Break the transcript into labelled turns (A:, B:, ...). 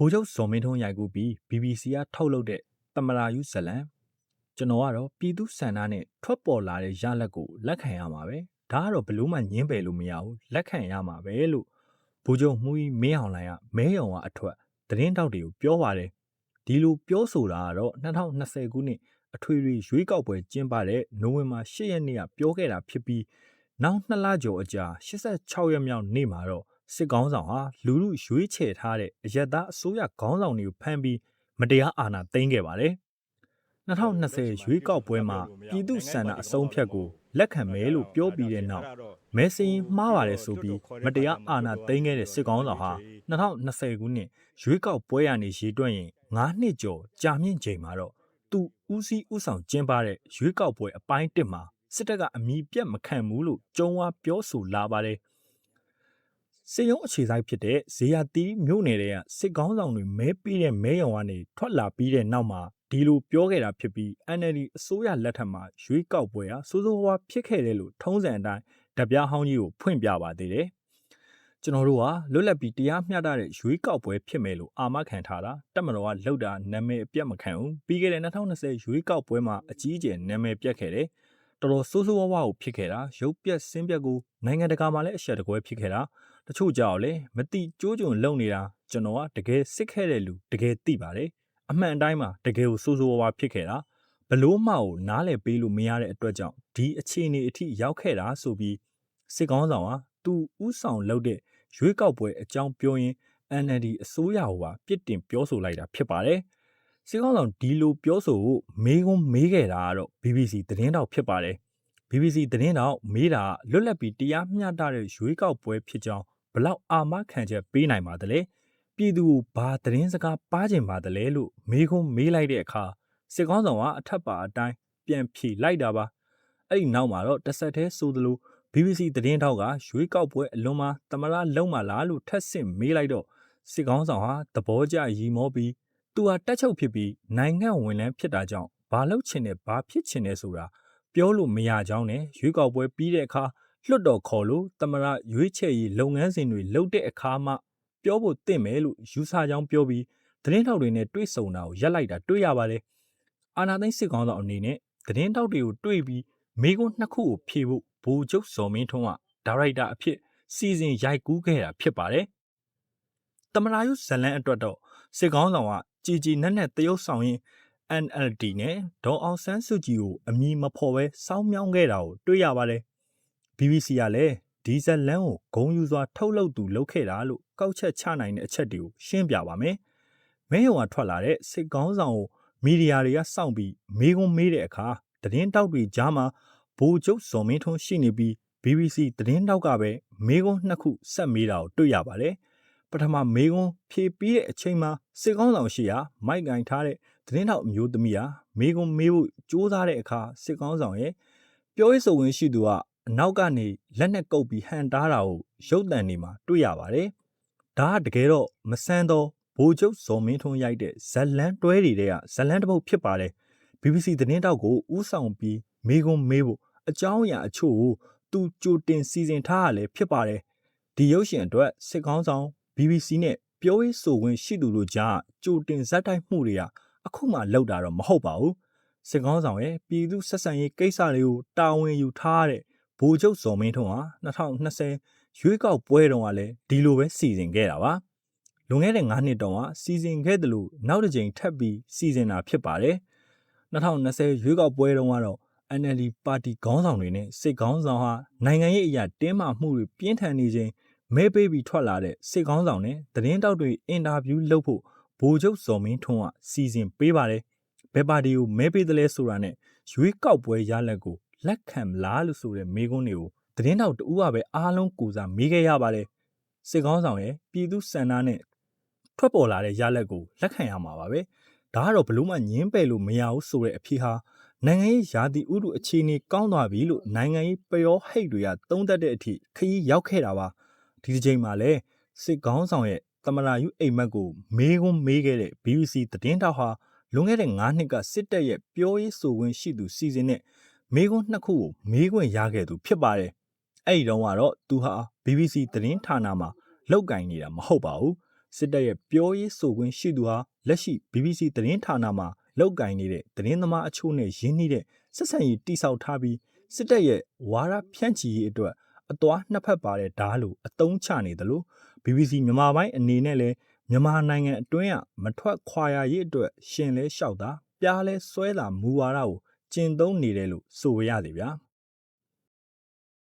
A: ဗိုလ်ချုပ်ဇော်မင်းထွန်းရိုက်ကူးပြီး BBC ကထုတ်လုပ်တဲ့သမရာယုဇလံကျွန်တော်ကတော့ပြည်သူဆန္ဒနဲ့ထွက်ပေါ်လာတဲ့ရလဒ်ကိုလက်ခံရမှာပဲဒါကတော့ဘလို့မှညင်းပယ်လို့မရဘူးလက်ခံရမှာပဲလို့ဗိုလ်ချုပ်မှုကြီးမင်းအောင်လှိုင်ကမဲရုံကအထွက်သတင်းတောက်တွေကိုပြောပါတယ်ဒီလိုပြောဆိုတာကတော့2020ခုနှစ်အထွေထွေရွေးကောက်ပွဲကျင်းပတဲ့နိုဝင်ဘာ10ရက်နေ့ကပြောခဲ့တာဖြစ်ပြီးနောက်2လကျော်အကြာ86ရက်မြောက်နေ့မှာတော့စစ်ကောင်းဆောင်ဟာလူလူရွေးချယ်ထားတဲ့အရက်သားအစိုးရခေါင်းဆောင်တွေကိုဖမ်းပြီးမတရားအာဏာသိမ်းခဲ့ပါတယ်2020ရွေးကောက်ပွဲမှာပြည်သူဆန္ဒအဆုံးဖြတ်ကိုလက်ခံမယ်လို့ပြောပြီးတဲ့နောက်မဲစင်းမှားပါတယ်ဆိုပြီးမတရားအာဏာသိမ်းခဲ့တဲ့စစ်ကောင်းဆောင်ဟာ2020ခုနှစ်ရွေးကောက်ပွဲရနေရေတွက်ရင်9နှစ်ကျော်ကြာမြင့်ချိန်မှာတော့သူဦးစီးဦးဆောင်ကျင်းပတဲ့ရွေးကောက်ပွဲအပိုင်း1မှာစစ်တပ်ကအမိပြတ်မခံဘူးလို့ကြုံဝါပြောဆိုလာပါတယ်စစ်ရုံးအခြေစိုက်ဖြစ်တဲ့ဇေယျတီမြို့နယ်တွေကစစ်ကောင်းဆောင်တွေမဲပေးတဲ့မဲရုံကနေထွက်လာပြီးတဲ့နောက်မှာဒီလိုပြောခဲ့တာဖြစ်ပြီး NLD အစိုးရလက်ထက်မှာရွေးကောက်ပွဲဟာစိုးစိုးဝါးဖြစ်ခဲ့တယ်လို့ထုံးစံအတိုင်းဓပြဟောင်းကြီးကိုဖွင့်ပြပါသေးတယ်ကျွန်တော်တို့ဟာလွတ်လပ်ပြီးတရားမျှတတဲ့ရွေးကောက်ပွဲဖြစ်မယ်လို့အာမခံထားတာတက်မတော်ကလှုပ်တာနာမည်အပြတ်မခံဘူးပြီးခဲ့တဲ့2020ရွေးကောက်ပွဲမှာအကြီးအကျယ်နာမည်ပြတ်ခဲ့တယ်တော်တော်စိုးစိုးဝါးဝါကိုဖြစ်ခဲ့တာရုပ်ပြက်ဆင်းပြက်ကိုနိုင်ငံတကာမှာလည်းအဆက်တကွဲဖြစ်ခဲ့တာတချို့ကြောက်လေမတိကျိုးကျုံလုံနေတာကျွန်တော်ကတကယ်စစ်ခဲ့တဲ့လူတကယ်သိပါတယ်အမှန်တိုင်းမှာတကယ်ကိုစိုးစိုးဝါးဝါဖြစ်ခဲ့တာဘလို့မှကိုနားလည်ပေးလို့မရတဲ့အတွက်ကြောင့်ဒီအခြေအနေအထိရောက်ခဲ့တာဆိုပြီးစစ်ကောင်းဆောင်ဟာသူဥဆောင်လုပ်တဲ့ရွေးကောက်ပွဲအကြောင်းပြောရင်း NLD အစိုးရဟိုပါပြစ်တင်ပြောဆိုလိုက်တာဖြစ်ပါတယ်စစ်ကောင်းဆောင်ဒီလိုပြောဆိုဖို့မေးခွန်းမေးခဲ့တာကတော့ BBC သတင်းတောက်ဖြစ်ပါတယ် BBC သတင်းတောက်မေးတာလွတ်လပ်ပြီးတရားမျှတတဲ့ရွေးကောက်ပွဲဖြစ်ကြောင်းဘလောက်အာမခံချက်ပေးနိုင်ပါသလဲပြည်သူကိုဘာသတင်းစကားပါကျင်ပါသလဲလို့မေးခွန်းမေးလိုက်တဲ့အခါစစ်ကောင်းဆောင်ကအထက်ပါအတိုင်းပြန်ဖြေလိုက်တာပါအဲ့ဒီနောက်မှာတော့တစ်ဆက်တည်းဆိုသလို BBC သတင်းတောက်ကရွေးကောက်ပွဲအလွန်မှာသမရလုံးမလားလို့ထပ်ဆင့်မေးလိုက်တော့စစ်ကောင်းဆောင်ဟာသဘောကျရီမောပြီးသူဟာတက်ချုပ်ဖြစ်ပြီးနိုင်ငံဝန်ထမ်းဖြစ်တာကြောင့်ဘာလုပ်ချင်တယ်ဘာဖြစ်ချင်တယ်ဆိုတာပြောလို့မရကြောင်းနဲ့ရွေးကောက်ပွဲပြီးတဲ့အခါလွတ်တော်ခေါ်လို့သမရရွေးချယ်ရေးလုပ်ငန်းစဉ်တွေလုပ်တဲ့အခါမှပြောဖို့တင့်မယ်လို့ယူဆကြောင်းပြောပြီးသတင်းထောက်တွေနဲ့တွေ့ဆုံတာကိုရက်လိုက်တာတွေ့ရပါတယ်အာနာသိန်းစစ်ကောင်းဆောင်အနေနဲ့သတင်းထောက်တွေကိုတွေ့ပြီးမိကုန်းနှစ်ခုကိုဖြေဖို့ဗိုလ်ချုပ်ဇော်မင်းထွန်းကဒါရိုက်တာအဖြစ်စီစဉ်ရိုက်ကူးခဲ့တာဖြစ်ပါတယ်သမရာယုဇလန်အတွက်တော့စစ်ကောင်းဆောင်ကကြည်ကြည်နက်နက်တရုပ်ဆောင်ရင် NLD နဲ့ဒေါ်အောင်ဆန်းစုကြည်ကိုအမည်မဖော်ပဲစောင်းမြောင်းခဲ့တာကိုတွေ့ရပါတယ် BBC ကလည်းဒီဇလန်ကိုဂုံယူစွာထုတ်လုပ်သူလုပ်ခဲ့တာလို့ကောက်ချက်ချနိုင်တဲ့အချက်တွေကိုရှင်းပြပါမယ်မဲရုံကထွက်လာတဲ့စစ်ကောင်းဆောင်ကိုမီဒီယာတွေကစောင့်ပြီးမေးခွန်းမေးတဲ့အခါသတင်းတောက်တွေကြားမှာဗိုလ်ချုပ်ဇော်မင်းထွန်းရှိနေပြီး BBC သတင်းတောက်ကပဲမေးခွန်းနှစ်ခုဆက်မေးတာကိုတွေ့ရပါတယ်ပထမမေးခွန်းဖြေပြီးတဲ့အချိန်မှာစစ်ကောင်းဆောင်ရှိရာမိုက်ကင်ထားတဲ့သတင်းတောက်အမျိုးသမီးဟာမေးခွန်းမေးဖို့ကြိုးစားတဲ့အခါစစ်ကောင်းဆောင်ရဲ့ပြောရေးဆိုခွင့်ရှိသူကအနောက်ကနေလက်နဲ့ကုပ်ပြီးဟန်တားတာကိုရုပ်သံနေမှာတွေ့ရပါတယ်ဒါကတကယ်တော့မဆန်းတော့ဗိုလ်ချုပ်ဇော်မင်းထွန်းရိုက်တဲ့ဇလန်းတွဲတွေကဇလန်းတစ်ပုဒ်ဖြစ်ပါတယ် BBC သတင်းတောက်ကိုဥဆောင်ပြီးမေးခွန်းမေးဖို့အကြောင်းအရာအချို့ကိုသူကြိုတင်စီစဉ်ထားရလဲဖြစ်ပါတယ်ဒီရုပ်ရှင်အတွက်စစ်ကောင်းဆောင် BBC နဲ့ပြောရေးဆိုခွင့်ရှိသူတို့ကြားကြိုတင်ဇက်တိုက်မှုတွေကအခုမှလောက်တာတော့မဟုတ်ပါဘူးစစ်ကောင်းဆောင်ရဲ့ပြည်သူဆက်ဆံရေးကိစ္စတွေကိုတာဝန်ယူထားတဲ့ဗိုလ်ချုပ်ဇော်မင်းထွန်းဟာ2020ရွေးကောက်ပွဲတုန်းကလည်းဒီလိုပဲစီစဉ်ခဲ့တာပါလွန်ခဲ့တဲ့9နှစ်တုန်းကစီစဉ်ခဲ့တယ်လို့နောက်တစ်ကြိမ်ထပ်ပြီးစီစဉ်တာဖြစ်ပါတယ်2020ရွေးကောက်ပွဲတုန်းကတော့ NLD ပါတီခေါင်းဆောင်တွေနဲ့စစ်ခေါင်းဆောင်ဟာနိုင်ငံရေးအရာတင်းမာမှုတွေပြင်းထန်နေချိန်မဲပေးပြီးထွက်လာတဲ့စစ်ကောင်းဆောင်နဲ့သတင်းတောက်တွေအင်တာဗျူးလုပ်ဖို့ဗိုလ်ချုပ်ဇော်မင်းထွန်းကစီစဉ်ပေးပါတယ်ဘယ်ပါတီကိုမဲပေးသလဲဆိုတာနဲ့ရွေးကောက်ပွဲရလဒ်ကိုလက်ခံမလားလို့ဆိုတဲ့မေးခွန်းတွေကိုသတင်းတောက်တူကပဲအားလုံးကိုစားမေးခဲ့ရပါတယ်စစ်ကောင်းဆောင်ရဲ့ပြည်သူစံနာနဲ့ထွက်ပေါ်လာတဲ့ရလဒ်ကိုလက်ခံရမှာပါပဲဒါကတော့ဘလို့မှညင်းပယ်လို့မရဘူးဆိုတဲ့အဖြစ်ဟာနိုင်ငံရေးယာတီဥတုအခြေအနေကောင်းသွားပြီလို့နိုင်ငံရေးပျောဟိတ်တွေကသုံးသပ်တဲ့အထိခရီးရောက်ခဲ့တာပါဒီတစ်ချိန်မှာလဲစစ်ကောင်းဆောင်ရဲ့သမရာယုအိမ်မက်ကိုမေးခွန်းမေးခဲ့တဲ့ BBC သတင်းတောက်ဟာလွန်ခဲ့တဲ့9နှစ်ကစစ်တပ်ရဲ့ပြောရေးဆိုခွင့်ရှိသူစီစဉ်တဲ့မေးခွန်းနှစ်ခုကိုမေးခွင့်ရခဲ့သူဖြစ်ပါတယ်အဲ့ဒီတော့ကတော့သူဟာ BBC သတင်းဌာနမှာလောက်ကင်နေတာမဟုတ်ပါဘူး စစ်တပ်ရဲ့ပြောရေးဆိုခွင့်ရှိသူဟာလက်ရှိ BBC သတင်းဌာနမှာလောက်ကိုင်းနေတဲ့သတင်းသမားအချို့နဲ့ရင်းနှီးတဲ့ဆက်ဆံရေးတိစောက်ထားပြီးစစ်တပ်ရဲ့ဝါဒဖြန့်ချီရေးအတွက်အသွားနှစ်ဖက်ပါတဲ့ဓာတ်လို့အတုံးချနေတယ်လို့ BBC မြန်မာပိုင်းအနေနဲ့လည်းမြန်မာနိုင်ငံအတွင်းကမထွက်ခွာရရေးအတွက်ရှင်လဲလျှောက်တာပြားလဲဆွဲတာမူဝါဒကိုကျင့်သုံးနေတယ်လို့ဆိုရရသေးဗျာ